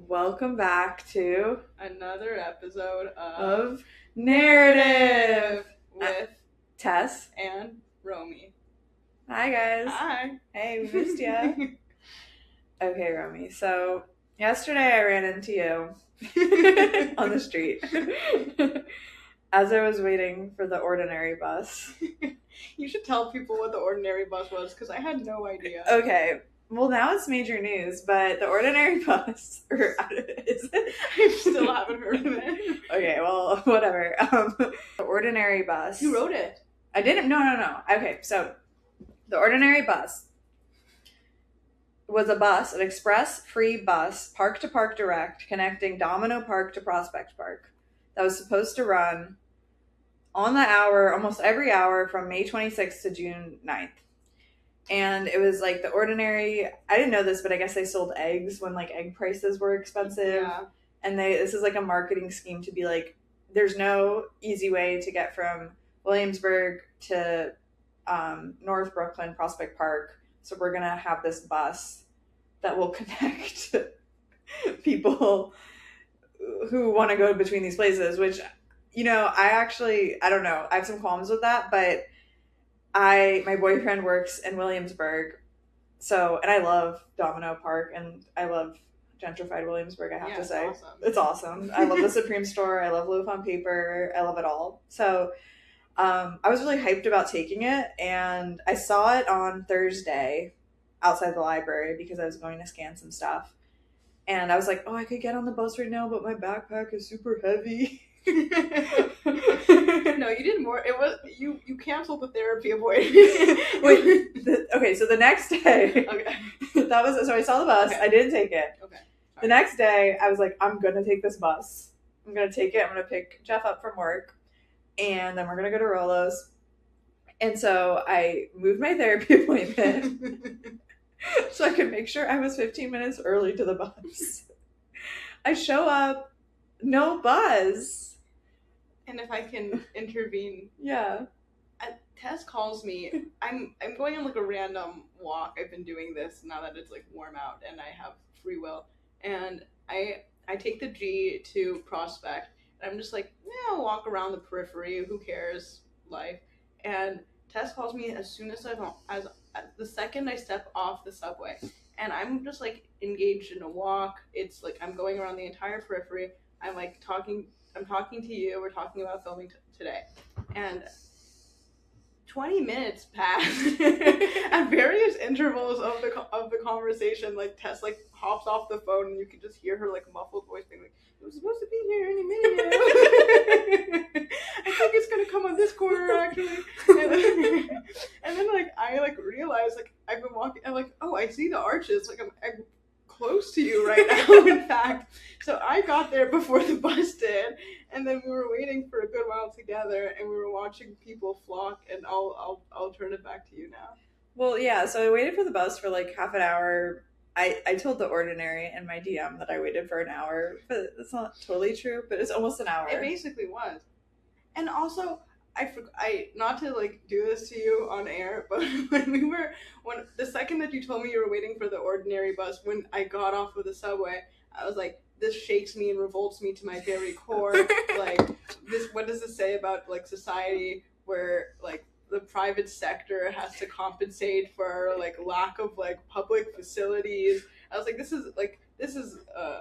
Welcome back to another episode of Narrative with Tess and Romy. Hi guys. Hi. Hey, we missed ya. Okay, Romy. So yesterday I ran into you on the street as I was waiting for the ordinary bus. You should tell people what the ordinary bus was because I had no idea. Okay. Well, now it's major news, but the ordinary bus, or is it? I still haven't heard of it. Okay, well, whatever. The ordinary bus. You wrote it. I didn't. No. Okay, so the ordinary bus was a bus, an express free bus, park to park direct, connecting Domino Park to Prospect Park, that was supposed to run on the hour, almost every hour, from May 26th to June 9th. And it was like the ordinary, I didn't know this, but I guess they sold eggs when like egg prices were expensive. Yeah. And this is like a marketing scheme to be like, there's no easy way to get from Williamsburg to North Brooklyn, Prospect Park. So we're going to have this bus that will connect people who want to go between these places, which, you know, I don't know. I have some qualms with that, but my boyfriend works in Williamsburg, and I love Domino Park, and I love gentrified Williamsburg, I have to say. Awesome. It's awesome. I love the Supreme store. I love Loaf on Paper. I love it all. So I was really hyped about taking it, and I saw it on Thursday outside the library because I was going to scan some stuff. And I was like, oh, I could get on the bus right now, but my backpack is super heavy. No, you did more. It was you canceled the therapy appointment. Okay, so the next day, so I saw the bus. Okay. I didn't take it. Okay. The next day, I was like, I'm gonna take this bus. I'm gonna take it. I'm gonna pick Jeff up from work, and then we're gonna go to Rolo's. And so I moved my therapy appointment so I could make sure I was 15 minutes early to the bus. I show up, no bus. And if I can intervene. Yeah. Tess calls me. I'm going on like a random walk. I've been doing this now that it's like warm out and I have free will. And I take the G to Prospect and I'm just like, yeah, I'll walk around the periphery. Who cares? Life. And Tess calls me as soon as the second I step off the subway. And I'm just like engaged in a walk. It's like I'm going around the entire periphery. I'm talking to you. We're talking about filming today. And 20 minutes passed at various intervals of the conversation. Like Tess like hops off the phone and you can just hear her like muffled voice being like, "It was supposed to be here any minute now." I think it's gonna come on this corner actually. And then like I like realize like I've been walking. I'm like, oh, I see the arches. Like I'm close to you right now, in fact. So I got there before the bus did, and then we were waiting for a good while together, and we were watching people flock, and I'll turn it back to you now. Well, yeah, so I waited for the bus for like half an hour. I told the ordinary in my DM that I waited for an hour, but it's not totally true, but it's almost an hour. It basically was. And also, I not to like do this to you on air, but when the second that you told me you were waiting for the ordinary bus, when I got off of the subway, I was like, this shakes me and revolts me to my very core. Like what does this say about like society where like the private sector has to compensate for like lack of like public facilities? I was like, this is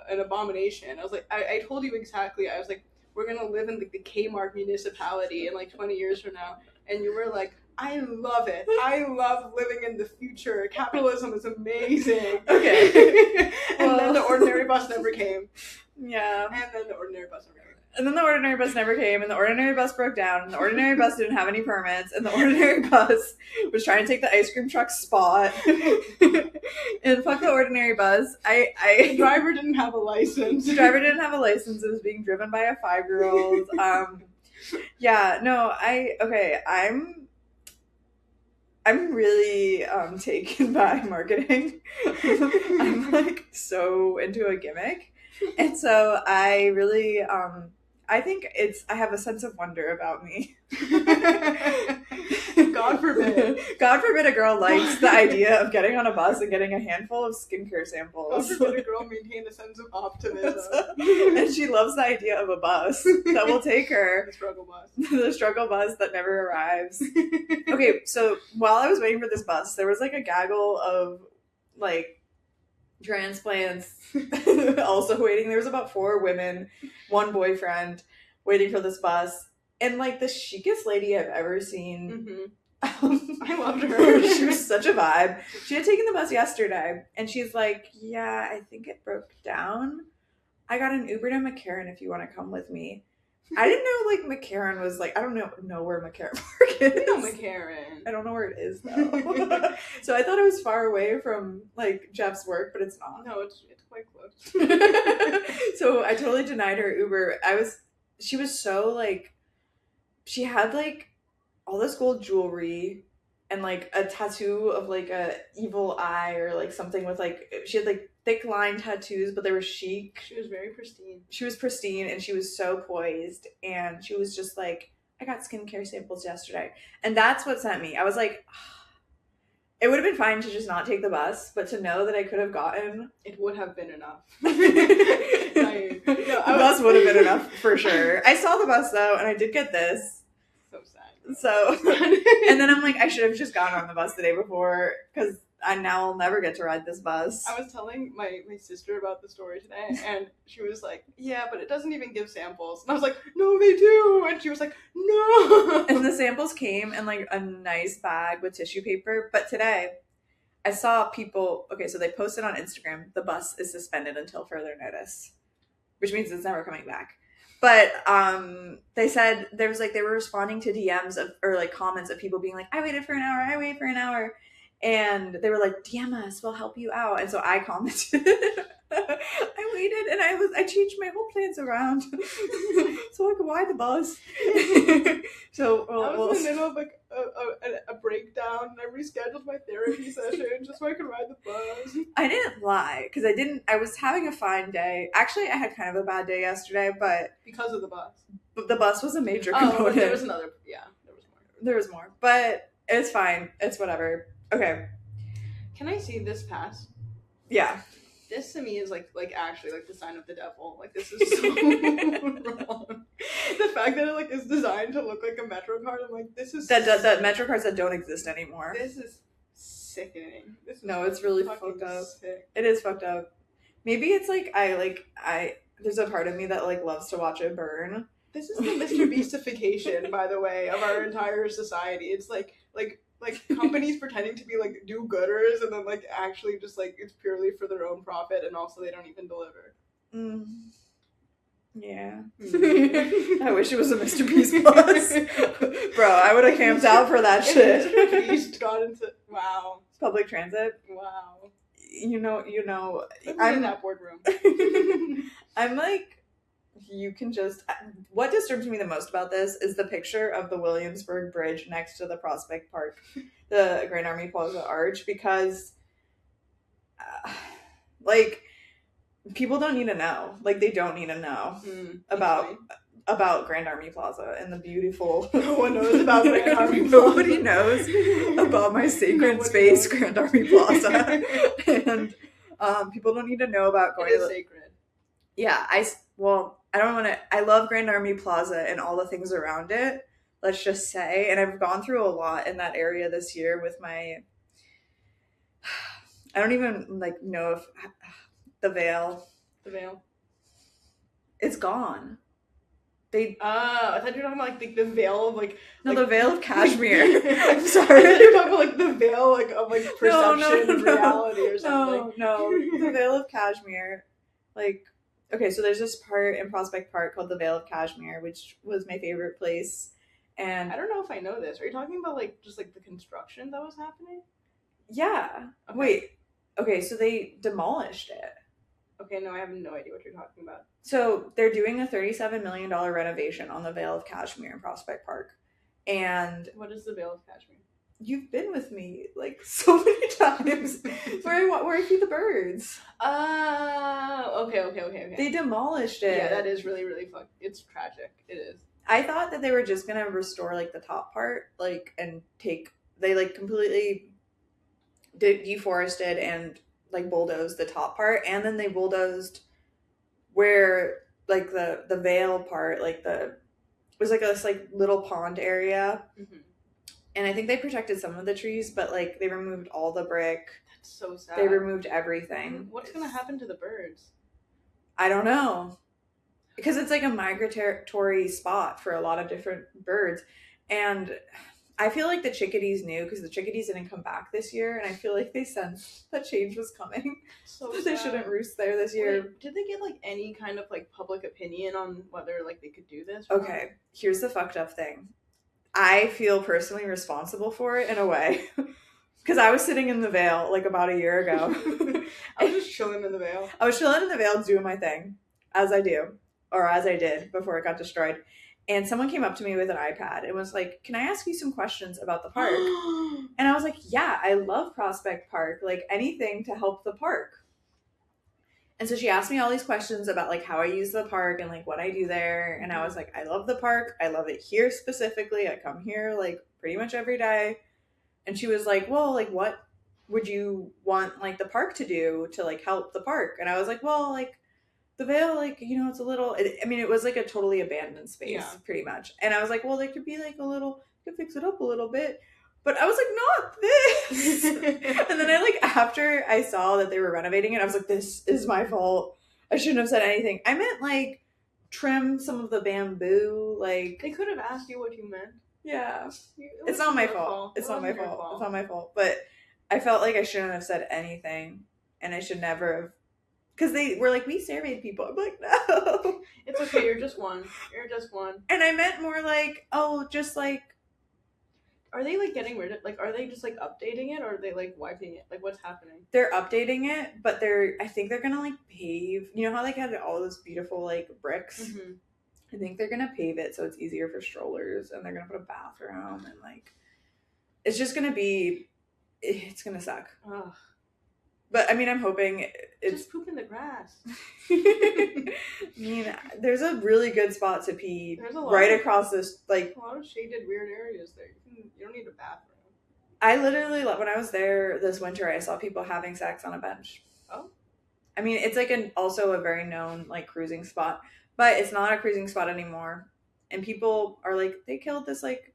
an abomination. I was like, I told you exactly. I was like, we're going to live in the Kmart municipality in like 20 years from now. And you were like, I love it. I love living in the future. Capitalism is amazing. Okay. And then the ordinary bus never came. Yeah. And then the ordinary bus never came. And then the ordinary bus never came, and the ordinary bus broke down, and the ordinary bus didn't have any permits, and the ordinary bus was trying to take the ice cream truck spot. And fuck the ordinary bus. The driver didn't have a license. The driver didn't have a license. It was being driven by a 5-year-old. Yeah, no, I'm really taken by marketing. I'm like so into a gimmick. And so I really I think I have a sense of wonder about me. God forbid. God forbid a girl likes the idea of getting on a bus and getting a handful of skincare God samples. forbid a girl maintain a sense of optimism. And she loves the idea of a bus that will take her. The struggle bus. The struggle bus that never arrives. Okay, so while I was waiting for this bus, there was like a gaggle of like transplants also waiting. There was about 4 women, 1 boyfriend waiting for this bus. And like the chicest lady I've ever seen. I loved her. She was such a vibe. She had taken the bus yesterday and she's like, yeah, I think it broke down. I got an Uber to McCarran if you want to come with me. I didn't know like McCarran was like, I don't know where McCarran Park is. No, McCarran. I don't know where it is though. So I thought it was far away from like Jeff's work, but it's not. No, it's quite close. So I totally denied her Uber. She was so like, she had like all this gold jewelry and like a tattoo of like a evil eye or like something with like, she had like thick line tattoos, but they were chic. She was very pristine. She was pristine and she was so poised, and she was just like, I got skincare samples yesterday. And that's what sent me. I was like, it would have been fine to just not take the bus, but to know that I could have gotten... It would have been enough. The bus would have been enough for sure. I saw the bus though, and I did get this. So sad. So, and then I'm like, I should have just gone on the bus the day before, because I now will never get to ride this bus. I was telling my sister about the story today, and she was like, yeah, but it doesn't even give samples. And I was like, no, they do. And she was like, no. And the samples came in like a nice bag with tissue paper. But today, I saw people, okay, so they posted on Instagram, the bus is suspended until further notice, which means it's never coming back. But they said there was like, they were responding to DMs of, or like comments of people being like, I waited for an hour, I waited for an hour. And they were like, DM us, we'll help you out. And so I commented. I waited and I changed my whole plans around so I could ride the bus. So I was in the middle of like a breakdown, and I rescheduled my therapy session just so I could ride the bus. I didn't lie because I was having a fine day. Actually, I had kind of a bad day yesterday, but because of the bus. But the bus was a major component. But there was another. Yeah, there was more. There was more, but it's fine. It's whatever. Okay. Can I see this pass? Yeah. This to me is like actually like the sign of the devil. Like this is so wrong. The fact that it like is designed to look like a Metro card, I'm like, this is that Metro cards that don't exist anymore. This is sickening. This is no, it's really fucked up. Sick. It is fucked up. Maybe it's like I there's a part of me that like loves to watch it burn. This is the Mr. Beastification, by the way, of our entire society. It's like companies pretending to be like do-gooders, and then like actually just like it's purely for their own profit, and also they don't even deliver. Yeah. I wish it was a Mr. Beast bus. Bro, I would have camped out for that shit. Mr. Beast got into public transit. Wow. You know. I'm in that boardroom. I'm like, you can just... What disturbs me the most about this is the picture of the Williamsburg Bridge next to the Prospect Park, the Grand Army Plaza Arch, because, like, people don't need to know. Like, they don't need to know about Grand Army Plaza and the beautiful... No one knows about Grand Army Plaza. Nobody knows about my sacred space, Grand Army Plaza. And people don't need to know about going to the... sacred. Yeah, I love Grand Army Plaza and all the things around it, let's just say. And I've gone through a lot in that area this year with my... I don't even, like, know if... The Veil. The Veil. It's gone. I thought you were talking about, like, the veil of, like... No, like, the Veil of Kashmir. I'm sorry. I thought you were talking about, like, the veil, like, of, like, perception of reality or something. No. The Veil of Kashmir. Like... Okay, so there's this part in Prospect Park called the Vale of Kashmir, which was my favorite place. And I don't know if I know this. Are you talking about like just like the construction that was happening? Yeah. Okay. Wait. Okay, so they demolished it. Okay, no, I have no idea what you're talking about. So they're doing a $37 million renovation on the Vale of Kashmir in Prospect Park. And what is the Vale of Kashmir? You've been with me like so many times where I feed the birds. Okay. They demolished it. Yeah, that is really, really fucked. It's tragic. It is. I thought that they were just gonna restore like the top part, like and they like completely deforested and like bulldozed the top part, and then they bulldozed where like the Vale part, like it was like this like little pond area, and I think they protected some of the trees, but like they removed all the brick. That's so sad. They removed everything. What's gonna happen to the birds? I don't know. Because it's like a migratory spot for a lot of different birds. And I feel like the chickadees knew, because the chickadees didn't come back this year, and I feel like they sensed that change was coming. So they shouldn't roost there this year. Wait, did they get like any kind of like public opinion on whether like they could do this? Okay, here's the fucked up thing. I feel personally responsible for it in a way. Because I was sitting in the Vale like about a year ago. I was just chilling in the Vale. I was chilling in the Vale doing my thing, as I do. Or as I did before it got destroyed. And someone came up to me with an iPad and was like, can I ask you some questions about the park? And I was like, yeah, I love Prospect Park. Like, anything to help the park. And so she asked me all these questions about, like, how I use the park and, like, what I do there. And I was like, I love the park. I love it here specifically. I come here, like, pretty much every day. And she was like, well, like, what would you want, like, the park to do to, like, help the park? And I was like, well, like, the Vale, like, you know, it's a little, it was like a totally abandoned space, pretty much. And I was like, well, there could be like a little, you could fix it up a little bit. But I was like, not this. And then after I saw that they were renovating it, I was like, this is my fault. I shouldn't have said anything. I meant like trim some of the bamboo, like. They could have asked you what you meant. Yeah. It's not my fault. It's not my fault. It's not my fault. But I felt like I shouldn't have said anything. And I should never have. Because they were like, we surveyed people. I'm like, no. It's okay, you're just one. You're just one. And I meant more like, oh, just like. Are they like getting rid of, like, are they just like updating it, or are they like wiping it? Like, what's happening? They're updating it, but I think they're gonna like pave. You know how they had all those beautiful like bricks? Mm-hmm. I think they're gonna pave it so it's easier for strollers, and they're gonna put a bathroom, and like. It's just gonna be. It's gonna suck. Ugh. But I mean, I'm hoping it's just poop in the grass. I mean, there's a really good spot to pee right across this, like a lot of shaded weird areas there. You don't need a bathroom. I literally, when I was there this winter, I saw people having sex on a bench. Oh, I mean, it's like also a very known like cruising spot, but it's not a cruising spot anymore. And people are like, they killed this like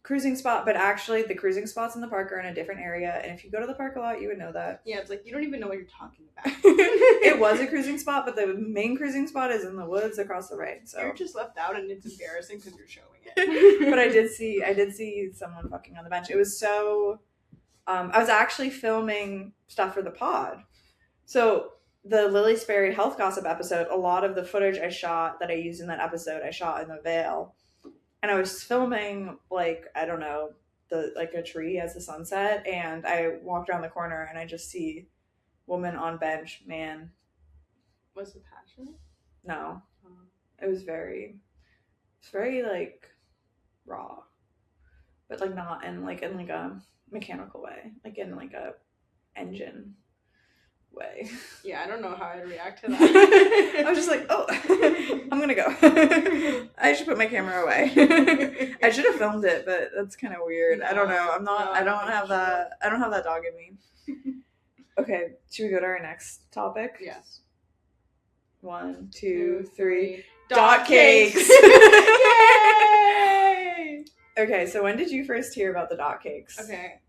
cruising spot, but actually the cruising spots in the park are in a different area, and if you go to the park a lot, you would know that. Yeah, it's like you don't even know what you're talking about. It was a cruising spot, but the main cruising spot is in the woods across the way. So you're just left out, and it's embarrassing because you're showing it. But I did see someone fucking on the bench. It was so. I was actually filming stuff for the pod, so the Lily Sperry Health Gossip episode. A lot of the footage I shot that I used in that episode, I shot in the Vale. And I was filming, like, I don't know, a tree as the sunset, and I walked around the corner, and I just see woman on bench, man. Was it passionate? No. It was very, like, raw. But, like, not in a mechanical way. Like, in, like, a engine way. Yeah, I don't know how I'd react to that. I was just like, oh, I'm gonna go. I should put my camera away. I should have filmed it, but that's kind of weird. No, I don't know. I don't have that dog in me. Okay, should we go to our next topic? Yes. 1, 2, 3. Dot cakes! Yay! Okay, so when did you first hear about the dot cakes? Okay.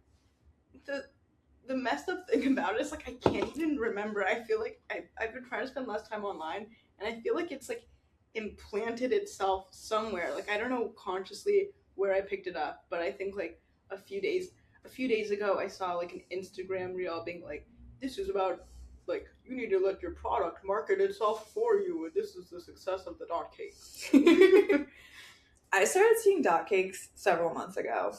The messed up thing about it is, like, I can't even remember. I feel like I've been trying to spend less time online, and I feel like it's, like, implanted itself somewhere. Like, I don't know consciously where I picked it up, but I think, like, a few days ago, I saw, like, an Instagram reel being like, this is about, like, you need to let your product market itself for you, and this is the success of the dot cakes. I started seeing dot cakes several months ago.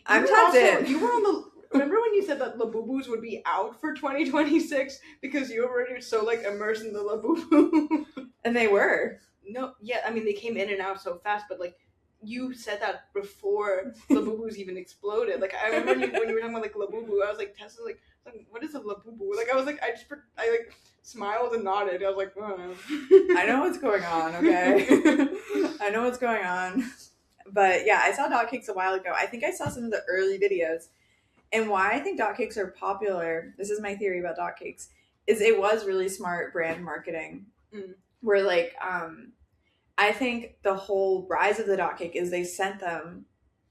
I'm tapped in. You were on the... Remember when you said that Labubus would be out for 2026 because you were already so, like, immersed in the Labubu? And they were. No, yeah, I mean, they came in and out so fast, but, like, you said that before Labubu's even exploded. Like I remember when you were talking about like Labubu, I was like, Tess was like, what is a Labubu? Like I was like, I like smiled and nodded. I was like, oh. I know what's going on, okay? I know what's going on. But yeah, I saw dot cakes a while ago. I think I saw some of the early videos. And why I think dot cakes are popular, this is my theory about dot cakes, is it was really smart brand marketing. Where like, I think the whole rise of the dot cake is they sent them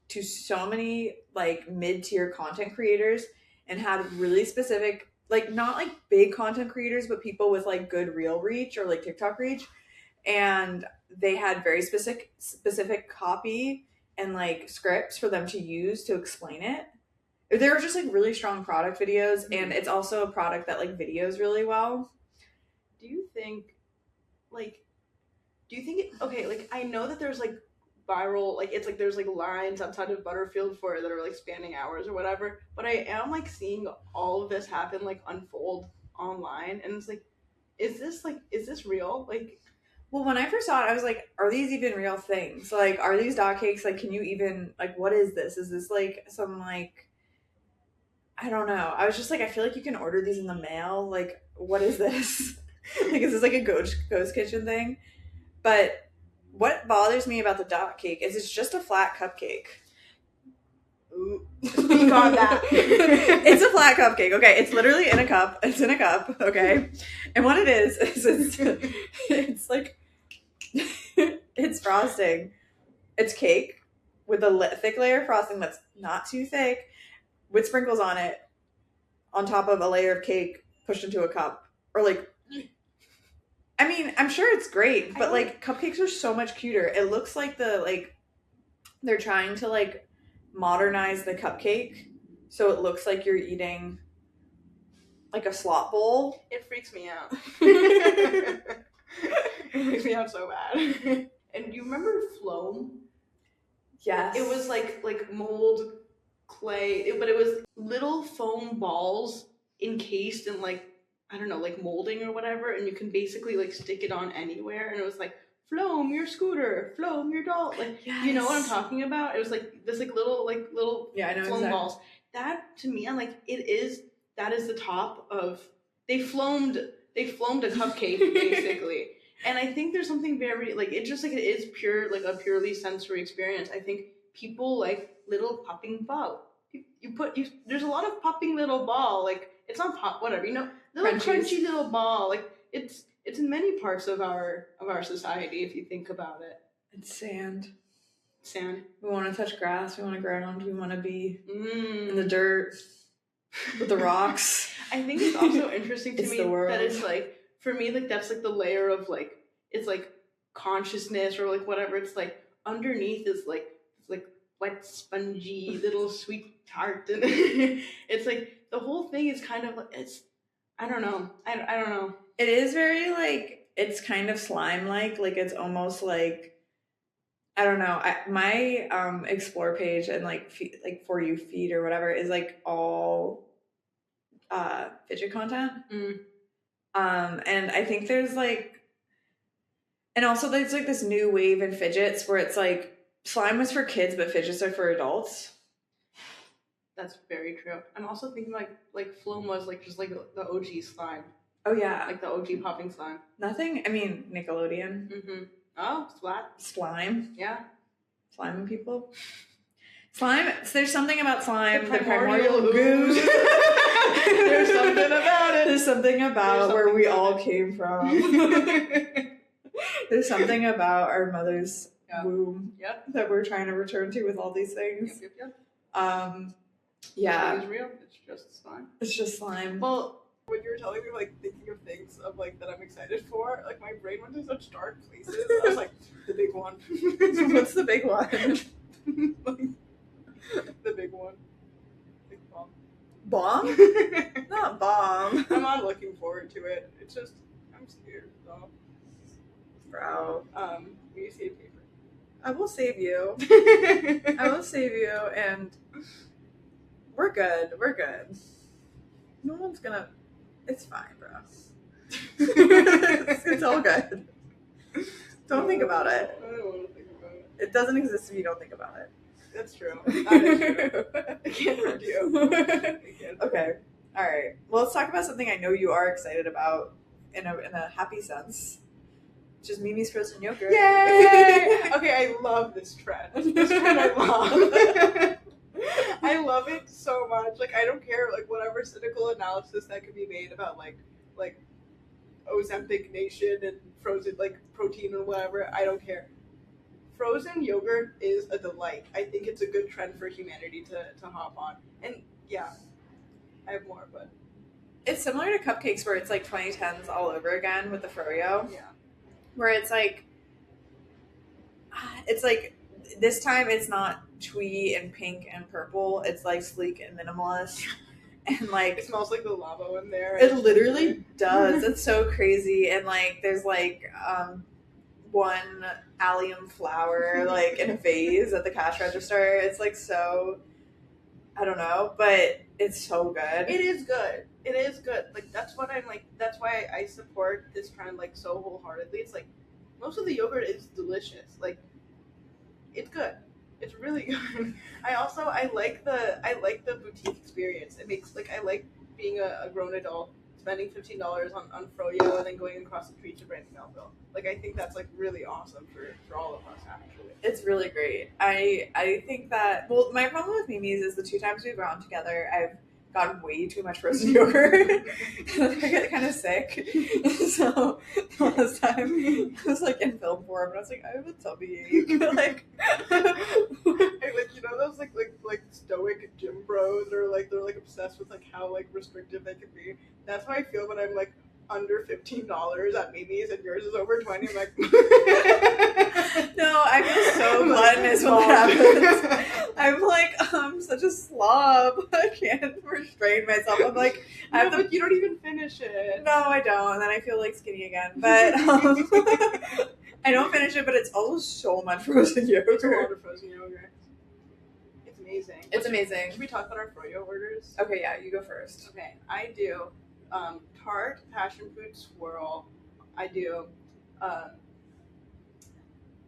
to so many like mid-tier content creators and had really specific, like not like big content creators, but people with like good reel reach or like TikTok reach. And they had very specific copy and like scripts for them to use to explain it. They were just like really strong product videos, and it's also a product that like videos really well. Do you think okay, like I know that there's like viral, like it's like there's like lines outside of Butterfield for it that are like spanning hours or whatever, but I am like seeing all of this happen like unfold online, and it's like, is this real? Like, well, when I first saw it, I was like, are these even real things? Like, are these dot cakes, like, can you even, like, what is this? Is this like some like, I don't know. I was just like, I feel like you can order these in the mail. Like, what is this? Like, is this like a ghost kitchen thing? But what bothers me about the dot cake is it's just a flat cupcake. Ooh. Speak on that. It's a flat cupcake. Okay, it's literally in a cup. It's in a cup. Okay, and what it is it's like it's frosting. It's cake with a thick layer of frosting that's not too thick, with sprinkles on it, on top of a layer of cake pushed into a cup, or like. I mean, I'm sure it's great, but like cupcakes are so much cuter. It looks like they're trying to like modernize the cupcake so it looks like you're eating like a slot bowl. It freaks me out. It freaks me out so bad. And you remember Floam? Yes. It was like mold clay, but it was little foam balls encased in like, I don't know, like molding or whatever, and you can basically like stick it on anywhere, and it was like, Floam your scooter, Floam your doll, like, yes. You know what I'm talking about? It was like this like little yeah, I know foam exactly. balls. That to me, I'm like, that is the top of, they floamed a cupcake basically. And I think there's something very like, it just like, it is pure, like a purely sensory experience. I think people like little popping ball. There's a lot of popping little ball, like it's not pop, whatever, you know, little crunchy little ball, like it's in many parts of our society if you think about it. It's sand. We want to touch grass, we want to ground, we want to be in the dirt with the rocks. I think it's also interesting to me that it's like, for me, like that's like the layer of like, it's like consciousness or like whatever, it's like underneath is like, it's like wet spongy little sweet tart, and it's like the whole thing is kind of like, it's, I don't know. It is very like, it's kind of slime like it's almost like, I don't know. My explore page and like For You feed or whatever is like all fidget content. And I think there's like, and also there's like this new wave in fidgets where it's like slime was for kids but fidgets are for adults. That's very true. I'm also thinking like Floam was like just like the OG slime. Oh yeah, like the OG popping slime. Nothing. I mean Nickelodeon. Mm-hmm. Oh, slime. Yeah, slime people. Slime. There's something about slime. The primordial goose. There's something about it. There's something about where we all came from. There's something about our mother's womb that we're trying to return to with all these things. Yeah. It's real. It's just slime. It's just slime. Well, when you were telling me like thinking of things of like that I'm excited for, like my brain went to such dark places. I was like, the big one. What's the big one? The big one. Big bomb. Bomb? Not bomb. I'm not looking forward to it. It's just, I'm scared though. Bro. Will you save paper? I will save you. I will save you, and we're good. No one's gonna. It's fine, bro. It's all good. Don't think about it. I don't want to think about it. It doesn't exist if you don't think about it. That's true. That is true. I can't hurt you. Okay. All right. Well, let's talk about something I know you are excited about in a happy sense. Which is Mimi's frozen yogurt. Yay! Okay, I love this trend. This trend I love. I love it so much. Like, I don't care, like, whatever cynical analysis that could be made about, like Ozempic Nation and frozen, like, protein and whatever. I don't care. Frozen yogurt is a delight. I think it's a good trend for humanity to hop on. And, yeah, I have more, but... It's similar to cupcakes where it's, like, 2010s all over again with the froyo. Yeah. Where it's like, this time it's not twee and pink and purple. It's like sleek and minimalist, and like it smells like the lava in there. It literally does. It's so crazy. And like there's like one allium flower like in a vase at the cash register. It's like so, I don't know, but it's so good. It is good. It is good. Like that's what I'm like. That's why I support this trend like so wholeheartedly. It's like most of the yogurt is delicious. Like it's good. It's really good. I like the boutique experience. It makes like I like being a grown adult, spending $15 on froyo and then going across the street to Brandon Melville. Like I think that's like really awesome for all of us actually. It's really great. I think that my problem with Mimi's is the 2 times we've gone together, I've gotten way too much frozen yogurt. I get kind of sick. So last time I was like in film form and I was like, I have a tummy ache. Like, like you know those like stoic gym bros or like they're like obsessed with like how like restrictive they can be. That's how I feel when I'm like under $15 at Mimi's and yours is over 20. I'm like no, I feel so gluttonous when that happens. I'm like, I'm such a slob. I can't restrain myself. I'm like, but you don't even finish it. No, I don't. And then I feel like skinny again. But I don't finish it, but it's also so much frozen yogurt. It's a lot of frozen yogurt. It's amazing. It's amazing. Should we talk about our froyo orders? Okay, yeah, you go first. Okay, I do tart passion fruit swirl. I do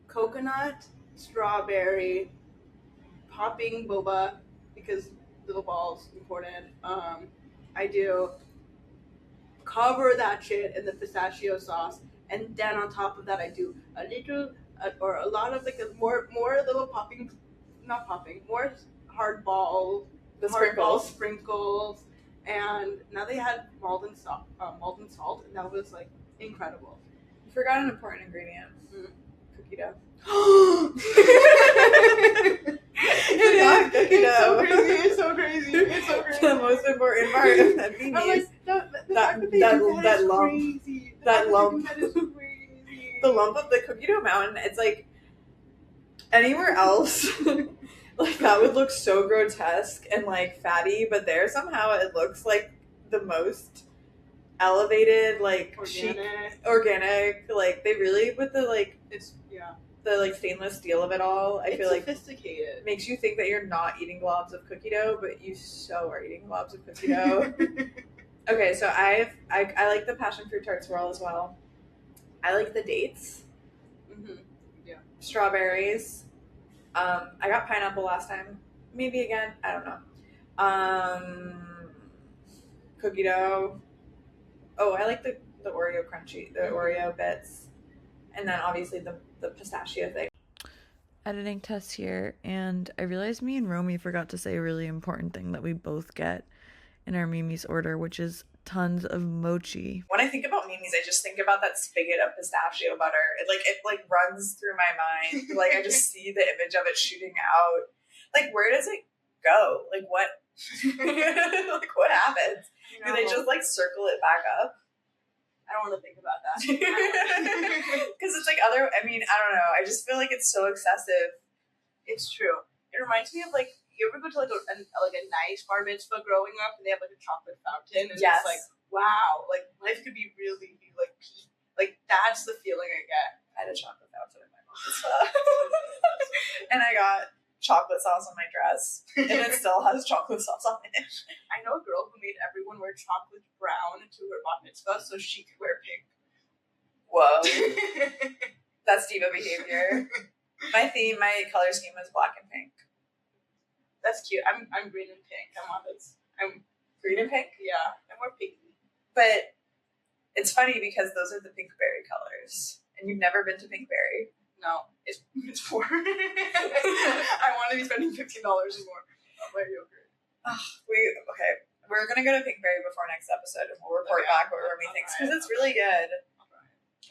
coconut, strawberry, popping boba because little balls important. I do cover that shit in the pistachio sauce, and then on top of that I do a little or a lot of like more little more hard ball sprinkles. And now they had molten salt, and that was like incredible. You forgot an important ingredient. Cookie dough. It's so crazy. The most important part of that thing is that lump. The lump of the cookie dough mountain. It's like anywhere else. Like that would look so grotesque and like fatty, but there somehow it looks like the most elevated, like organic. Like they really with the like the like stainless steel of it all. I feel like sophisticated. Makes you think that you're not eating globs of cookie dough, but you so are eating globs of cookie dough. Okay, so I like the passion fruit tart swirl as well. I like the dates. Mm-hmm. Yeah. Strawberries. I got pineapple last time. Maybe again. I don't know. Cookie dough. Oh, I like the Oreo crunchy, the Oreo bits. And then obviously the pistachio thing. Editing Tess here, and I realized me and Romy forgot to say a really important thing that we both get in our Mimi's order, which is tons of mochi. When I think about Mimi's, I just think about that spigot of pistachio butter. It runs through my mind. Like I just see the image of it shooting out. Like where does it go? Like what? Like what happens? Do they just like circle it back up? I don't want to think about that. Because it's like I don't know. I just feel like it's so excessive. It's true. It reminds me of like, you ever go to like a nice bar mitzvah growing up and they have like a chocolate fountain and yes. It's like, wow, like life could be really like peak. Like that's the feeling I get. I had a chocolate fountain in my bar mitzvah. And I got chocolate sauce on my dress. And it still has chocolate sauce on it. I know a girl who made everyone wear chocolate brown to her bar mitzvah so she could wear pink. Whoa. That's diva behavior. My color scheme is black and pink. That's cute. I'm green and pink. I'm green and pink. Yeah, I'm more pinky. But it's funny because those are the Pinkberry colors, and you've never been to Pinkberry. No, it's poor. I want to be spending $15 or more on my yogurt. Okay. We're gonna go to Pinkberry before next episode, and we'll report back what Romy thinks because it's really good.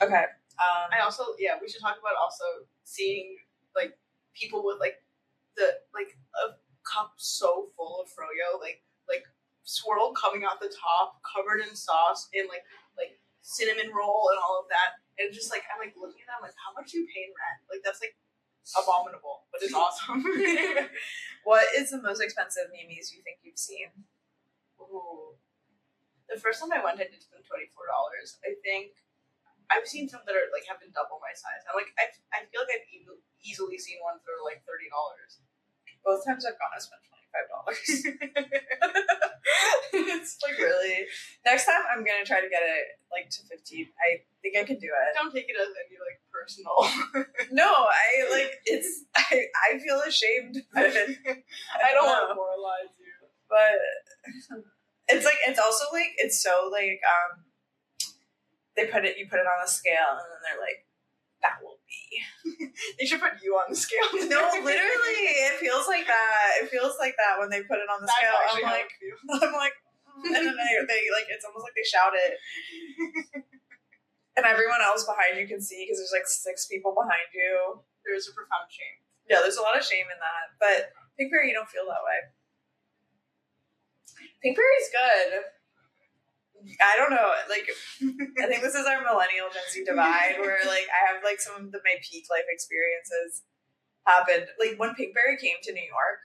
Okay. I also we should talk about also seeing like people with like a cup so full of froyo, like swirl coming out the top, covered in sauce, and like cinnamon roll and all of that. And just like I'm like looking at them like, how much do you pay in rent? Like that's like abominable, but it's awesome. What is the most expensive memes you think you've seen? Ooh. The first time I went, I did spend $24. I think I've seen some that are like have been double my size. I'm like I feel like I've easily seen ones that are like $30. Both times I've gone, I spent $25. It's like really. Next time I'm gonna try to get it like to 15. I think I can do it. Don't take it as any like personal. No, I feel ashamed of it. I don't want to moralize you, but it's also like it's so like you put it on a scale and then they're like, that will be. They should put you on the scale. No, literally, it feels like that. It feels like that when they put it on the scale. I'm like, and then they like it's almost like they shout it, and everyone else behind you can see because there's like 6 people behind you. There's a profound shame. Yeah, there's a lot of shame in that, but Pinkberry, you don't feel that way. Pinkberry's good. I don't know, like, I think this is our millennial Gen Z divide where, like, I have, like, some of my peak life experiences happened. Like, when Pinkberry came to New York,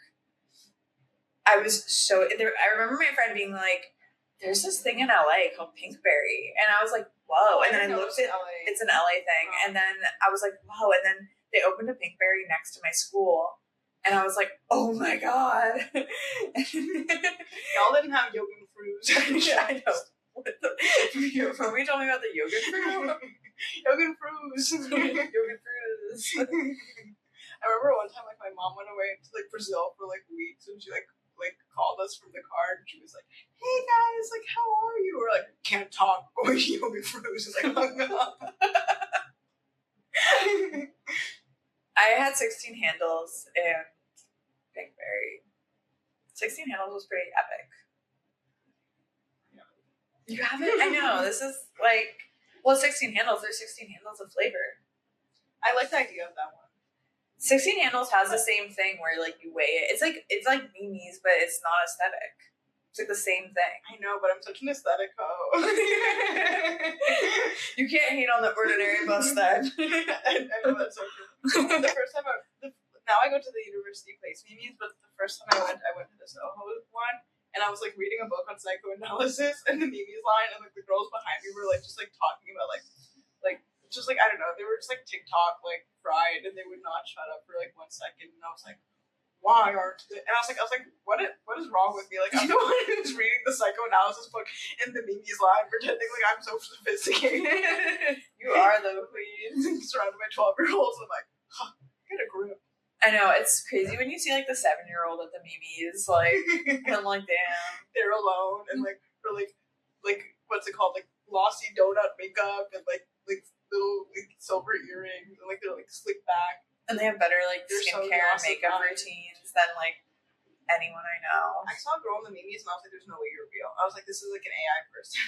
I was I remember my friend being like, there's this thing in LA called Pinkberry. And I was like, whoa. And then I looked at it's an LA thing. And then I was like, whoa. And then they opened a Pinkberry next to my school. And I was like, oh my God. Y'all didn't have yogurt and fruits. Yeah, I know. Romy told me about the yogurt fruit. Yogurt fruits. Yogurt fruits. I remember one time, like, my mom went away to, like, Brazil for, like, weeks, and she, like called us from the car, and she was like, hey, guys, like, how are you? We're like, can't talk, boy, yogurt fruits. Like, hung up. I had 16 handles and Pinkberry. 16 handles was pretty epic. You haven't? I know. This is like, 16 handles. There's 16 handles of flavor. I like the idea of that one. 16 handles has the same thing where like you weigh it. It's like Mimi's, but it's not aesthetic. It's like the same thing. I know, but I'm such an aesthetic hoe. You can't hate on the ordinary bus then. I know that's so true. The first time now I go to the university place Mimi's, but the first time I went to the Soho one. And I was like reading a book on psychoanalysis, and the Mimi's line, and like the girls behind me were like just like talking about like just like I don't know, they were just like TikTok like fried, and they would not shut up for like 1 second, and I was like, why aren't they? And I was like, what is wrong with me? Like I'm the one who's reading the psychoanalysis book in the Mimi's line, pretending like I'm so sophisticated. You are the queen, surrounded by 12-year-olds. I'm like, get a grip. I know, it's crazy when you see, like, the 7-year-old at the Mimi's, like, and I'm like, damn. They're alone, and, like, for, like, what's it called, like, glossy donut makeup, and, like little, like, silver earrings, and, like, they're, like, slicked back. And they have better, like, skincare and makeup routines than, like, anyone I know. I saw a girl in the Mimi's, and I was like, there's no way you're real. I was like, this is, like, an AI person.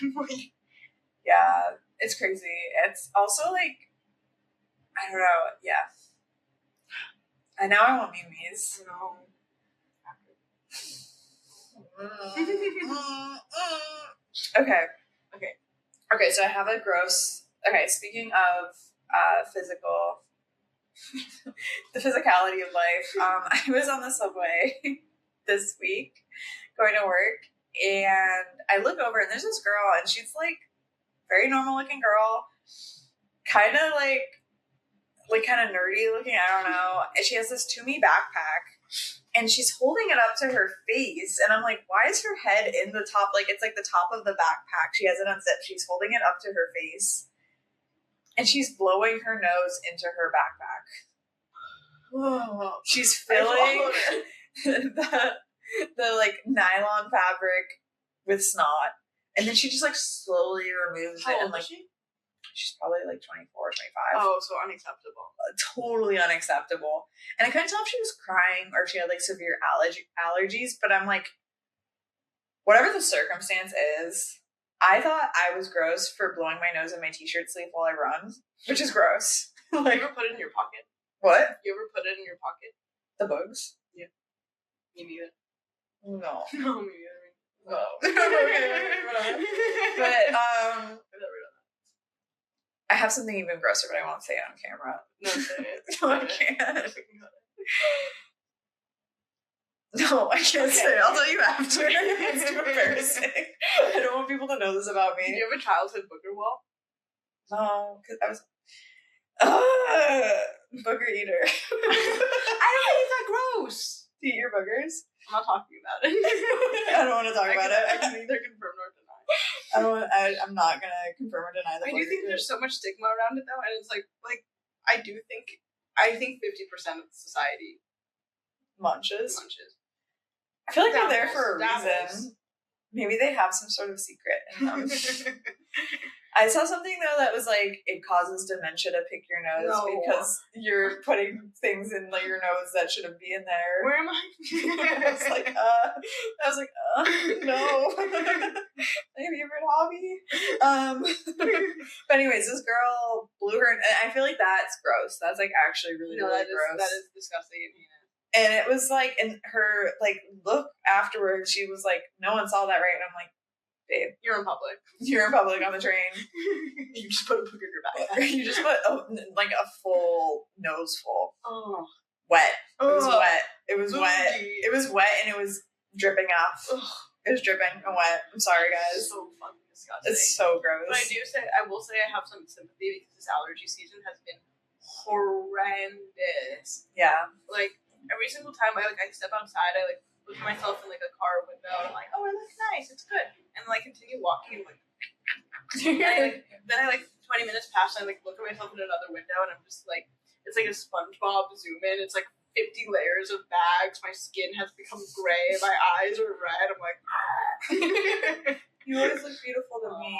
Yeah, it's crazy. It's also, like, I don't know, yeah. I know I want Mimi's. No. Okay, so I have a gross... Okay, speaking of physical... the physicality of life, I was on the subway this week going to work, and I look over, and there's this girl, and she's, like, very normal-looking girl, kind of, like kind of nerdy looking, I don't know. And she has this Toomey backpack, and she's holding it up to her face, and I'm like, why is her head in the top? Like, it's like the top of the backpack. She has it unzipped. She's holding it up to her face, and she's blowing her nose into her backpack. She's filling the like nylon fabric with snot, and then she just like slowly removes How it. old And like is she? she's probably like 24, 25. Oh, so unacceptable. Totally unacceptable. And I couldn't tell if she was crying or if she had like severe allergies, but I'm like, whatever the circumstance is, I thought I was gross for blowing my nose in my t-shirt sleeve while I run, which is gross. Like, you ever put it in your pocket? What? You ever put it in your pocket? The bugs? Yeah. Me neither. No. No, me neither. No. Okay, but I have something even grosser, but I won't say it on camera. No, say it. No, I can't. No, I can't say it. I'll tell you after. It's too embarrassing. I don't want people to know this about me. Did you have a childhood booger wall? No, because I was booger eater. I don't think that gross. Do you eat your boogers? I'm not talking about it. I don't want to talk about it. I can neither confirm nor deny. I'm not gonna confirm or deny the I do think there's so much stigma around it though, and it's like I think 50% of society munches. I I feel like they're there for a reason. Maybe they have some sort of secret in them. I saw something though that was like it causes dementia to pick your nose because you're putting things in like your nose that shouldn't be in there. Where am I? I was like, no. My favorite hobby. But anyways, this girl blew her, and I feel like that's gross. That's like actually really gross. That is disgusting and heinous. And it was like, in her like look afterwards, she was like, "No one saw that, right?" And I'm like, "Babe, you're in public. You're in public on the train. You just put a booger in your backpack. You just put like a full nose full. Oh, wet. It was wet. It was Boogie. wet. It was wet, and it was dripping off. Ugh. It was dripping and wet. I'm sorry, guys. So fucking disgusting. It's so gross. But I will say I have some sympathy because this allergy season has been horrendous. Yeah. Like every single time I step outside, I like look at myself in like a car window and I'm like, oh, it looks nice, it's good. And then I continue walking and like then I 20 minutes pass and I like look at myself in another window and I'm just like, it's like a SpongeBob zoom in. It's like 50 layers of bags. My skin has become gray. My eyes are red. I'm like, you always look beautiful to me.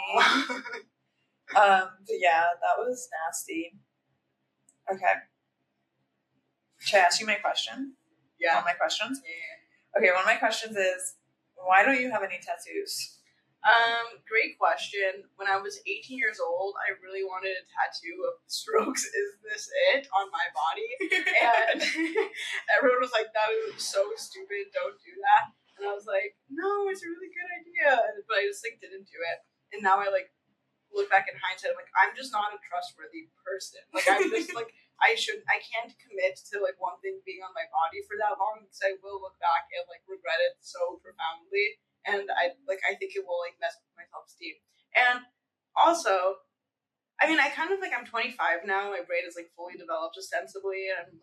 But yeah, that was nasty. Okay. Should I ask you my question? Yeah. One of my questions? Yeah. Okay, one of my questions is, why don't you have any tattoos? Great question. When I was 18 years old, I really wanted a tattoo of Strokes Is This It on my body. And everyone was like, that is so stupid, don't do that. And I was like, no, it's a really good idea. But I just didn't do it. And now I look back in hindsight, I'm like, I'm just not a trustworthy person. I'm just I can't commit to one thing being on my body for that long because I will look back and regret it so profoundly. And I think it will mess with my self-esteem. And also, I mean, I kind of I'm 25 now. My brain is fully developed ostensibly, and I'm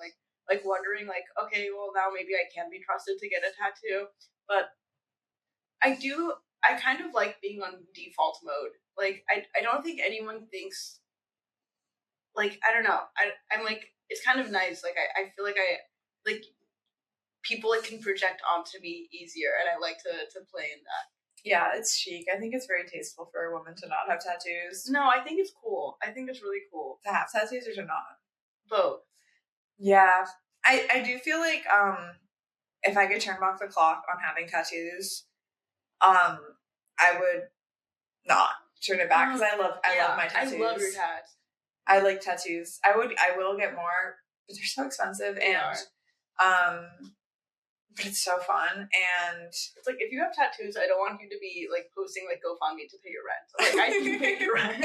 wondering okay, well now maybe I can be trusted to get a tattoo. But I kind of like being on default mode. I don't think anyone thinks I don't know. I'm it's kind of nice. I feel like people can project onto me easier, and I like to play in that. Yeah, it's chic. I think it's very tasteful for a woman to not have tattoos. No, I think it's cool. I think it's really cool. To have tattoos or to not? Both. Yeah. I do feel like if I could turn back the clock on having tattoos, I would not turn it back because I love my tattoos. I love your tats. I like tattoos. I will get more, but they're so expensive and but it's so fun, and it's if you have tattoos, I don't want you to be posting GoFundMe to pay your rent. I can pay your rent.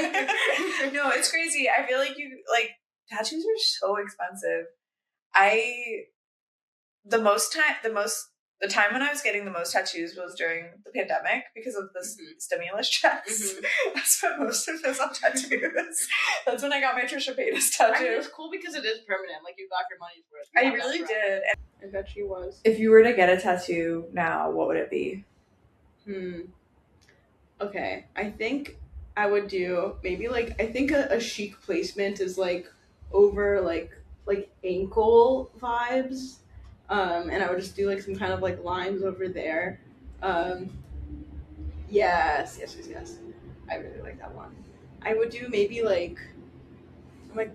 No, it's crazy. I feel like tattoos are so expensive. The time when I was getting the most tattoos was during the pandemic because of the stimulus checks. I spent most of those on tattoos. That's when I got my Trisha Paytas tattoo. I mean, it's cool because it is permanent. You got your money's worth. I really did. I bet she was. If you were to get a tattoo now, what would it be? Okay, I think I would do maybe I think a chic placement is over like ankle vibes. And I would just do like some kind of like lines over there. Um, yes. I really like that one. I would do maybe like I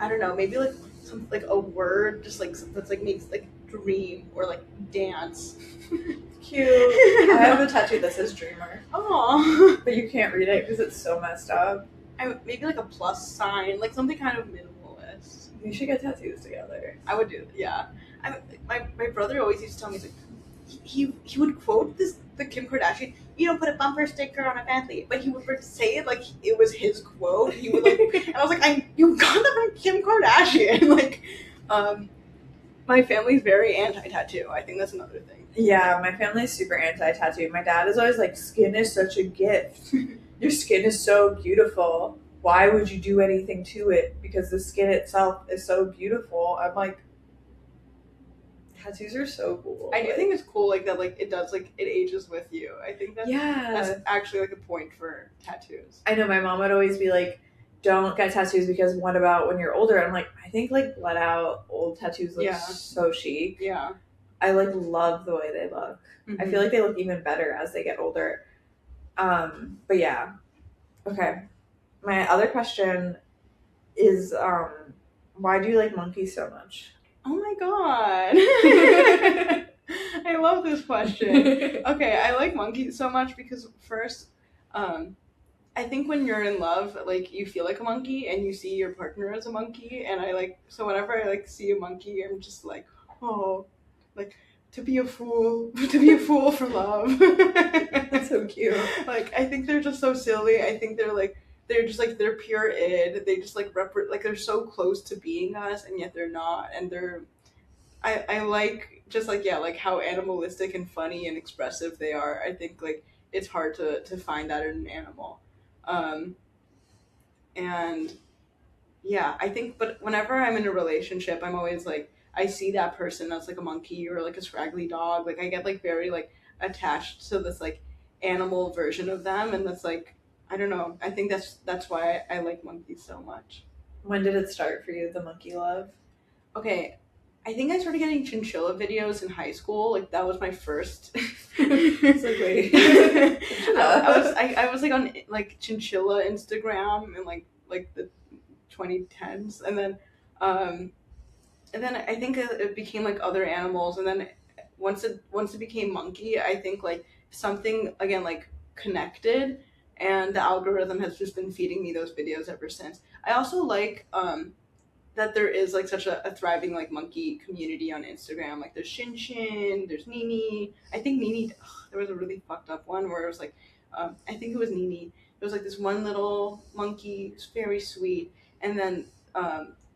don't know, maybe like some like a word just like that's like makes like dream or like dance. Cute. I have a tattoo that says dreamer. Oh, but you can't read it because it's so messed up. Maybe like a plus sign, like something kind of minimalist. We should get tattoos together. I would do, yeah. My brother always used to tell me, he's like, he would quote the Kim Kardashian. You don't put a bumper sticker on a Bentley, but he would say it like it was his quote. He would like, and I was like, you got that from Kim Kardashian. Like, my family's very anti-tattoo. I think that's another thing. Yeah, my family's super anti-tattoo. My dad is always like, skin is such a gift. Your skin is so beautiful. Why would you do anything to it? Because the skin itself is so beautiful. I'm like, tattoos are so cool. I do think it's cool like that, like it does, like it ages with you. I think that's actually like a point for tattoos. I know my mom would always be like, don't get tattoos because what about when you're older? I'm like, I think like bled out old tattoos look so chic. Yeah. I like love the way they look. Mm-hmm. I feel like they look even better as they get older. But yeah. Okay. My other question is, why do you like monkeys so much? Oh my god. I love this question. Okay, I like monkeys so much because first, I think when you're in love, like you feel like a monkey and you see your partner as a monkey, and so whenever I like see a monkey, I'm just like, oh, like to be a fool for love. That's so cute. Like I think they're just so silly. I think they're just like they're pure id. They just like like they're so close to being us and yet they're not. And I like just like like how animalistic and funny and expressive they are. I think like it's hard to find that in an animal. And yeah, I think, but whenever I'm in a relationship, I'm always like, I see that person that's like a monkey or like a scraggly dog. Like I get like very like attached to this like animal version of them. And that's like, I don't know. I think that's why I like monkeys so much. When did it start for you, the monkey love? Okay. I think I started getting chinchilla videos in high school. Like that was my first. It's like, wait. I was like on like chinchilla Instagram in like the 2010s, and then I think it became like other animals, and then once it became monkey, I think like something again like connected, and the algorithm has just been feeding me those videos ever since. I also like that there is like such a thriving like monkey community on Instagram. Like there's Shin Shin, there's Nini. I think Nini, there was a really fucked up one where it was like, I think it was Nini. It was like this one little monkey, it was very sweet. And then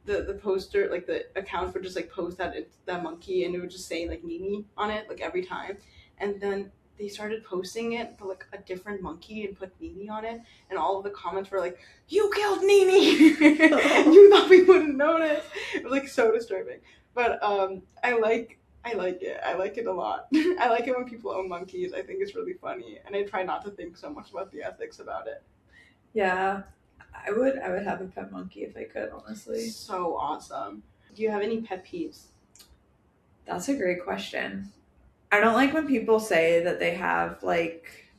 the poster, like the account would just like post that monkey and it would just say like Nini on it like every time. And then they started posting it for like a different monkey and put Nini on it, and all of the comments were like, "You killed Nini! You thought we wouldn't notice." It was like so disturbing, but I like it. I like it a lot. I like it when people own monkeys. I think it's really funny, and I try not to think so much about the ethics about it. Yeah, I would have a pet monkey if I could, honestly. So awesome. Do you have any pet peeves? That's a great question. I don't like when people say that they have like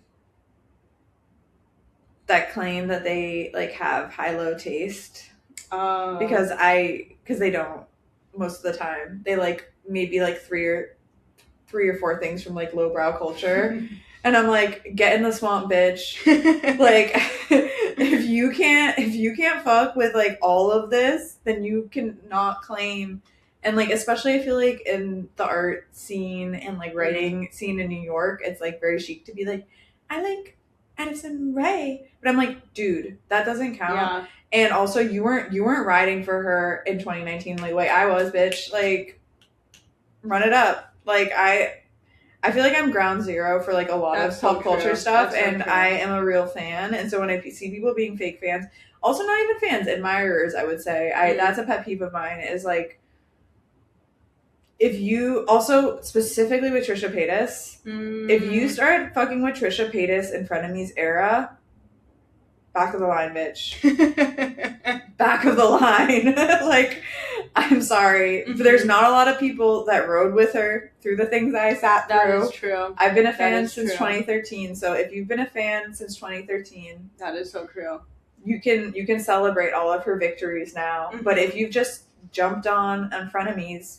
that claim that they like have high-low taste. Because they don't most of the time. They like maybe like three or four things from like lowbrow culture. And I'm like, get in the swamp, bitch. Like if you can't fuck with like all of this, then you can not claim. And like especially I feel like in the art scene and like writing scene in New York, it's like very chic to be like, I like Addison Rae. But I'm like, dude, that doesn't count. Yeah. And also you weren't riding for her in 2019 like way I was, bitch. Like run it up. Like I feel like I'm ground zero for like a lot of pop culture stuff, and I am a real fan. And so when I see people being fake fans, also not even fans, admirers, I would say, that's a pet peeve of mine. Is like, if you also specifically with Trisha Paytas, if you start fucking with Trisha Paytas in Frenemies era, back of the line, bitch. back of the line. Like, I'm sorry. Mhm. There's not a lot of people that rode with her through the things I sat through. That is true. I've been a That fan is since true. 2013. So if you've been a fan since 2013, That is so true. you can celebrate all of her victories now. Mhm. But if you've just jumped on frenemies,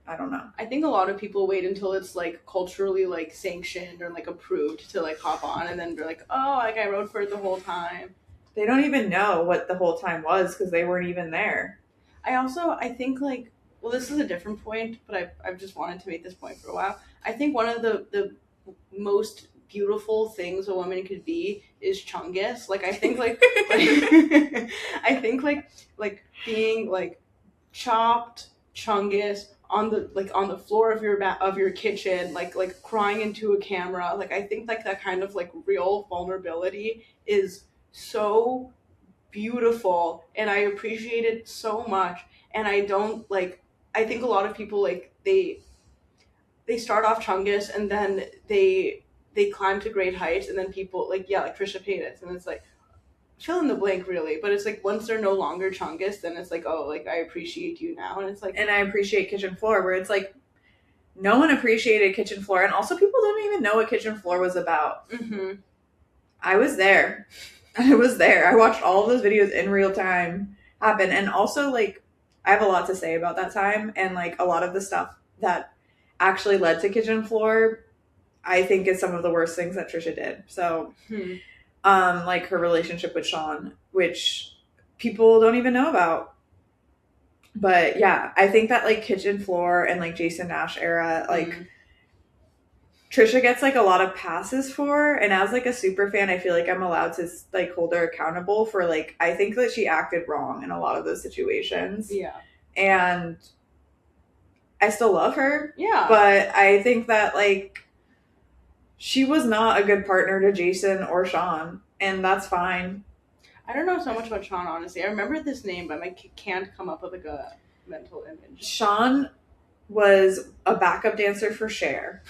I don't know. I think a lot of people wait until it's like culturally like sanctioned or like approved to like hop on, and then they're like, oh, like I rode for it the whole time. They don't even know what the whole time was because they weren't even there. I think like, well, this is a different point, but I've just wanted to make this point for a while. I think one of the most beautiful things a woman could be is chungus. Like I think like I think like being like chopped chungus on the floor of your kitchen, like crying into a camera. Like I think like that kind of like real vulnerability is so beautiful, and I appreciate it so much. And I don't like. I think a lot of people like they start off chungus and then they climb to great heights, and then people like like Trisha Paytas, and it's like fill in the blank really, but it's like once they're no longer chungus, then it's like, oh, like I appreciate you now, and it's like, and I appreciate kitchen floor, where it's like no one appreciated kitchen floor, and also people don't even know what kitchen floor was about. mm-hmm. I was there. I watched all of those videos in real time happen, and also like I have a lot to say about that time, and like a lot of the stuff that actually led to kitchen floor, I think is some of the worst things that Trisha did. So like her relationship with Sean, which people don't even know about. But yeah, I think that like kitchen floor and like Jason Nash era, like Trisha gets like a lot of passes for, and as like a super fan, I feel like I'm allowed to like hold her accountable for like, I think that she acted wrong in a lot of those situations. Yeah. And I still love her. Yeah. But I think that like she was not a good partner to Jason or Sean, and that's fine. I don't know so much about Sean, honestly. I remember this name, but I can't come up with like a mental image. Sean was a backup dancer for Cher.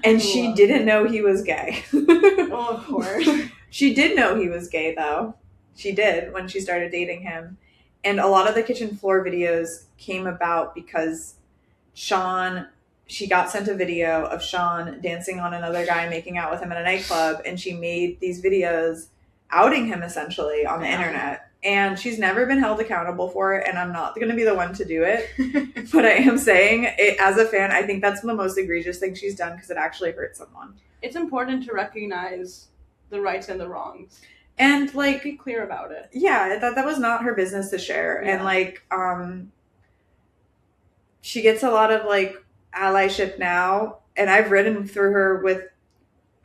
And she didn't know he was gay. Oh, of course. She did know he was gay, though. She did when she started dating him. And a lot of the kitchen floor videos came about because Sean, she got sent a video of Sean dancing on another guy, making out with him at a nightclub, and she made these videos outing him essentially on the internet. And she's never been held accountable for it, and I'm not going to be the one to do it. But I am saying, it, as a fan, I think that's the most egregious thing she's done because it actually hurt someone. It's important to recognize the rights and the wrongs. And, like... be clear about it. Yeah, that was not her business to share. Yeah. And, like, she gets a lot of, like, allyship now. And I've ridden through her with...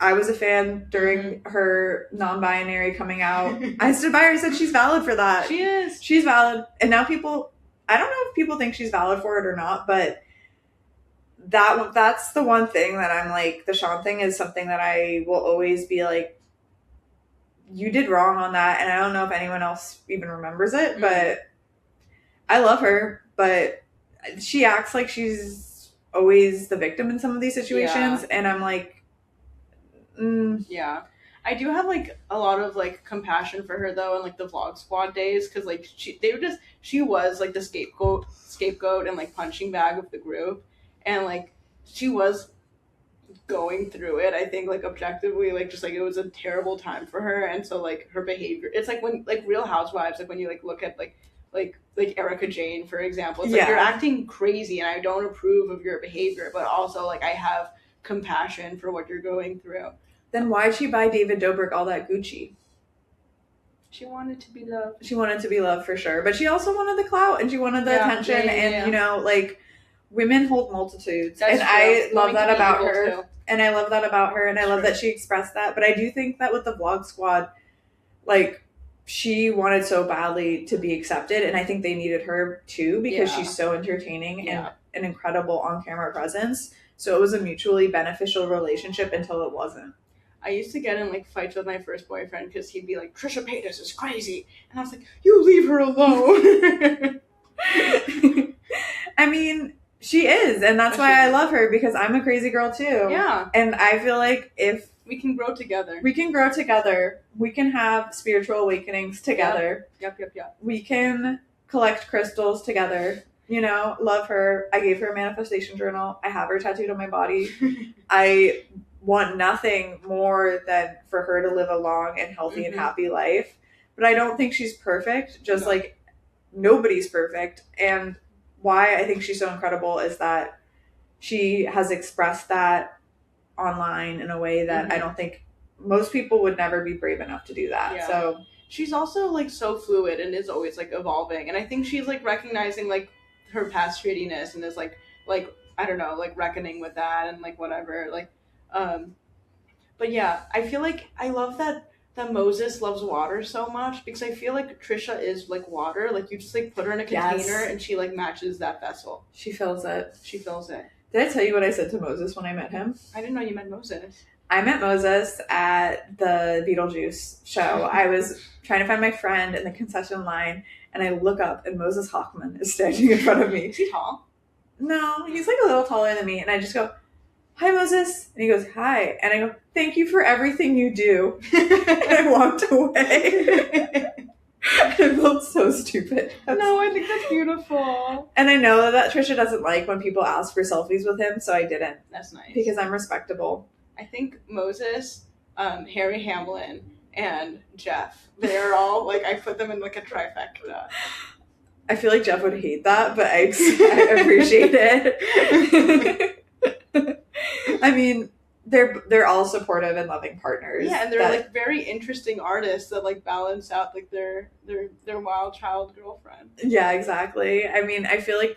I was a fan during her non-binary coming out. I stood by her and said she's valid for that. She is. She's valid. And now people... I don't know if people think she's valid for it or not, but that's the one thing that I'm like... The Sean thing is something that I will always be like, you did wrong on that. And I don't know if anyone else even remembers it, but I love her. But she acts like she's always the victim in some of these situations. Yeah. And I'm like... Yeah, I do have like a lot of like compassion for her though in like the Vlog Squad days, because like she was like the scapegoat and like punching bag of the group, and like she was going through it, I think, like objectively, like just like it was a terrible time for her. And so like her behavior, it's like when like Real Housewives, like when you like look at like Erica Jane, for example, it's like you're acting crazy and I don't approve of your behavior, but also like I have compassion for what you're going through. Then why'd she buy David Dobrik all that Gucci? She wanted to be loved. She wanted to be loved for sure. But she also wanted the clout and she wanted the attention. And, you know, like, women hold multitudes. That's and true. I love that about her. Too. And I love that about her. And I love that she expressed that. But I do think that with the Vlog Squad, like, she wanted so badly to be accepted. And I think they needed her, too, because she's so entertaining and an incredible on-camera presence. So it was a mutually beneficial relationship until it wasn't. I used to get in like fights with my first boyfriend because he'd be like, Trisha Paytas is crazy. And I was like, you leave her alone. I mean, she is. And that's why I love her, because I'm a crazy girl too. Yeah. And I feel like if We can grow together. We can grow together. We can have spiritual awakenings together. Yep. We can collect crystals together. You know, love her. I gave her a manifestation journal. I have her tattooed on my body. I want nothing more than for her to live a long and healthy and happy life. But I don't think she's perfect, just like nobody's perfect. And why I think she's so incredible is that she has expressed that online in a way that I don't think most people would never be brave enough to do that. So she's also like so fluid and is always like evolving. And I think she's like recognizing like her past shittiness and is like I don't know, like reckoning with that and like whatever. Like but yeah, I feel like I love that Moses loves water so much because I feel like Trisha is like water. Like you just like put her in a container and she like matches that vessel. She fills it. Did I tell you what I said to Moses when I met him? I didn't know you met Moses. I met Moses at the Beetlejuice show. I was trying to find my friend in the concession line, and I look up, and Moses Hochman is standing in front of me. Is he tall? No, he's like a little taller than me. And I just go, "Hi, Moses." And he goes, "Hi." And I go, "Thank you for everything you do." And I walked away. I felt so stupid. No, I think that's beautiful. And I know that Trisha doesn't like when people ask for selfies with him, so I didn't. That's nice. Because I'm respectable. I think Moses, Harry Hamlin, and Jeff, they're all, like, I put them in, like, a trifecta. I feel like Jeff would hate that, but I appreciate it. I mean, they're all supportive and loving partners. Yeah, and they're like very interesting artists that like balance out like their wild child girlfriend. Yeah, exactly. I mean, I feel like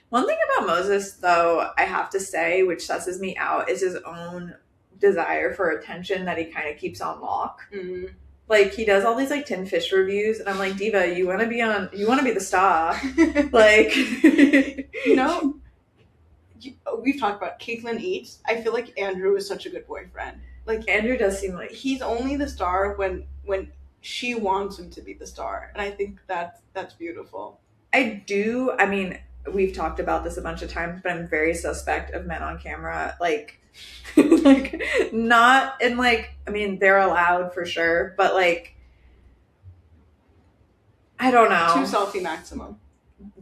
one thing about Moses though, I have to say, which stresses me out, is his own desire for attention that he kind of keeps on lock. Mm-hmm. Like he does all these like Tin Fish reviews, and I'm like, Diva, you want to be the star, like you know. We've talked about Caitlin Eats. I feel like Andrew is such a good boyfriend. Like Andrew does seem like he's only the star when she wants him to be the star, and I think that's beautiful. I mean, we've talked about this a bunch of times, but I'm very suspect of men on camera. Like, like not in like. I mean, they're allowed for sure, but like, I don't know. 2 selfie maximum.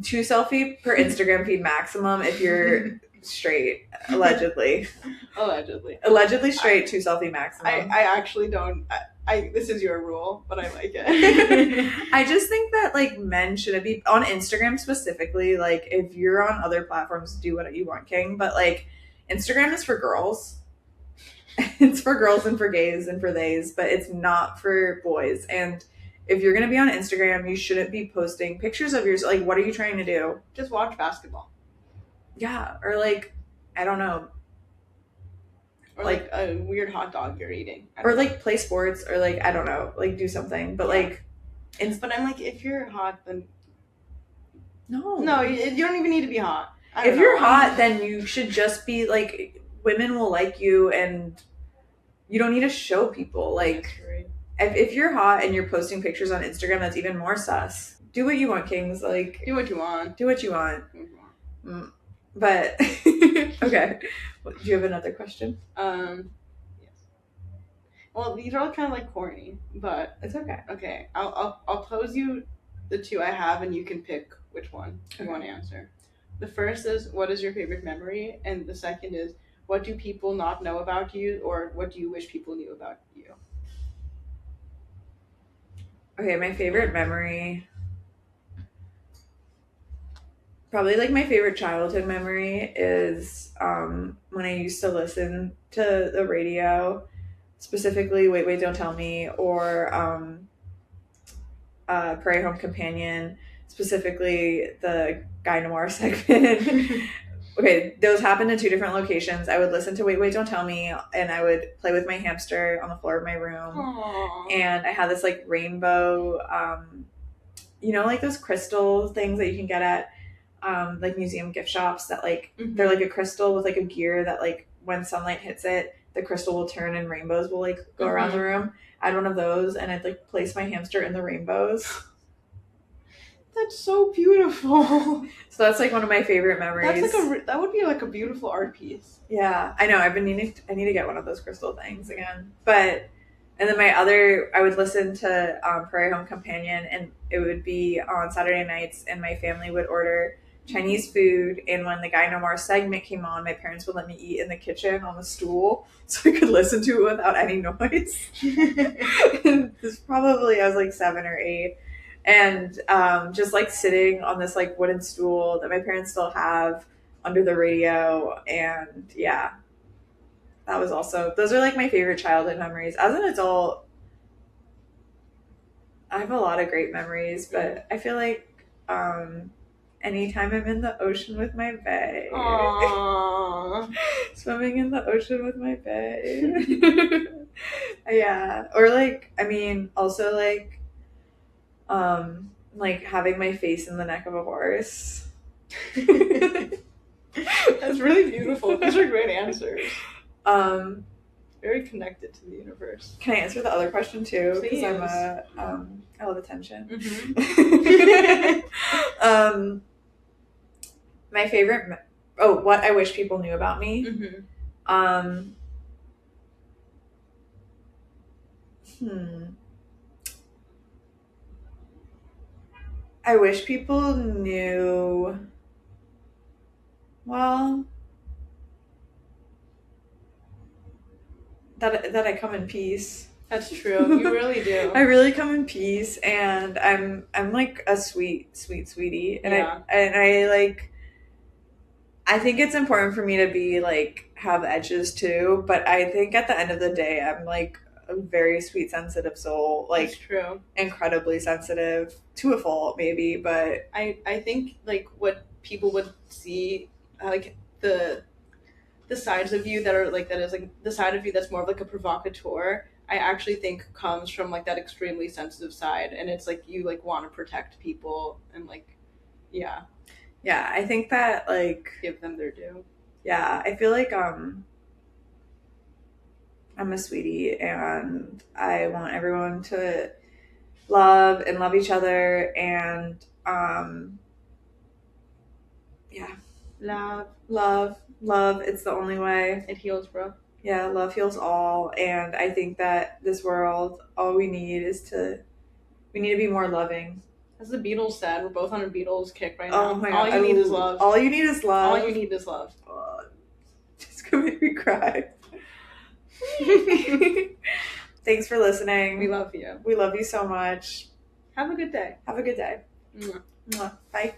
2 selfie per Instagram feed maximum if you're straight, allegedly straight. 2 selfie maximum. I actually don't. This is your rule, but I like it. I just think that like men shouldn't be on Instagram specifically. Like if you're on other platforms, do what you want, king. But like Instagram is for girls. It's for girls and for gays and for theys, but it's not for boys. And if you're going to be on Instagram, you shouldn't be posting pictures of yourself. Like, what are you trying to do? Just watch basketball. Yeah. Or, like, I don't know. Or, like a weird hot dog you're eating. Or, like, play sports. Or, like, I don't know. Like, do something. But, like... But I'm like, if you're hot, then... No, you don't even need to be hot. If you're hot, then you should just be, like... Women will like you, and you don't need to show people. Like... If you're hot and you're posting pictures on Instagram, that's even more sus. Do what you want, kings. Like do what you want. But okay. Do you have another question? Yes. Well, these are all kind of like corny, but it's okay. Okay, I'll pose you the 2 I have, and you can pick which one you want to answer. The first is, what is your favorite memory, and the second is, what do people not know about you, or what do you wish people knew about you? Okay, my favorite memory, probably like my favorite childhood memory is when I used to listen to the radio, specifically Wait, Wait, Don't Tell Me, or Prairie Home Companion, specifically the Guy Noir segment. Okay, those happened in 2 different locations. I would listen to Wait, Wait, Don't Tell Me, and I would play with my hamster on the floor of my room. Aww. And I had this, like, rainbow, like those crystal things that you can get at, like, museum gift shops that, like, they're, like, a crystal with, like, a gear that, like, when sunlight hits it, the crystal will turn and rainbows will, like, go around the room. I had one of those, and I'd, like, place my hamster in the rainbows. That's so beautiful. So that's like one of my favorite memories. That's like that would be like a beautiful art piece. Yeah, I know. I've been needing. I need to get one of those crystal things again. But and then I would listen to Prairie Home Companion, and it would be on Saturday nights, and my family would order Chinese food. And when the Guy No More segment came on, my parents would let me eat in the kitchen on the stool, so I could listen to it without any noise. This probably I was like 7 or 8, and just like sitting on this like wooden stool that my parents still have under the radio, and yeah, that was also, those are like my favorite childhood memories. As an adult, I have a lot of great memories, but I feel like anytime I'm in the ocean with my bae, swimming in the ocean with my bae, yeah, or like, I mean, also like having my face in the neck of a horse. That's really beautiful. Those are great answers. Very connected to the universe. Can I answer the other question too? Because I love attention. Mm-hmm. My favorite. What I wish people knew about me. Mm-hmm. I wish people knew. Well, that I come in peace. That's true. You really do. I really come in peace, and I'm like a sweet sweetie, and yeah. I think it's important for me to be like have edges too, but I think at the end of the day, I'm like a very sweet, sensitive soul. Like, that's true. Incredibly sensitive to a fault, maybe, but I think like what people would see, like the sides of you that are like, that is like the side of you that's more of like a provocateur, I actually think comes from like that extremely sensitive side, and it's like you like want to protect people and like, yeah, I think that like give them their due. Yeah, I feel like I'm a sweetie, and I want everyone to love each other, and yeah, love. It's the only way. It heals, bro. Yeah, love heals all, and I think that this world, all we need we need to be more loving. As the Beatles said, we're both on a Beatles kick right now. Oh my God. All you need is love. All you need is love. All you need is love. Just gonna make me cry. Thanks for listening. We love you. We love you so much. Have a good day. Have a good day. Mwah. Mwah. Bye.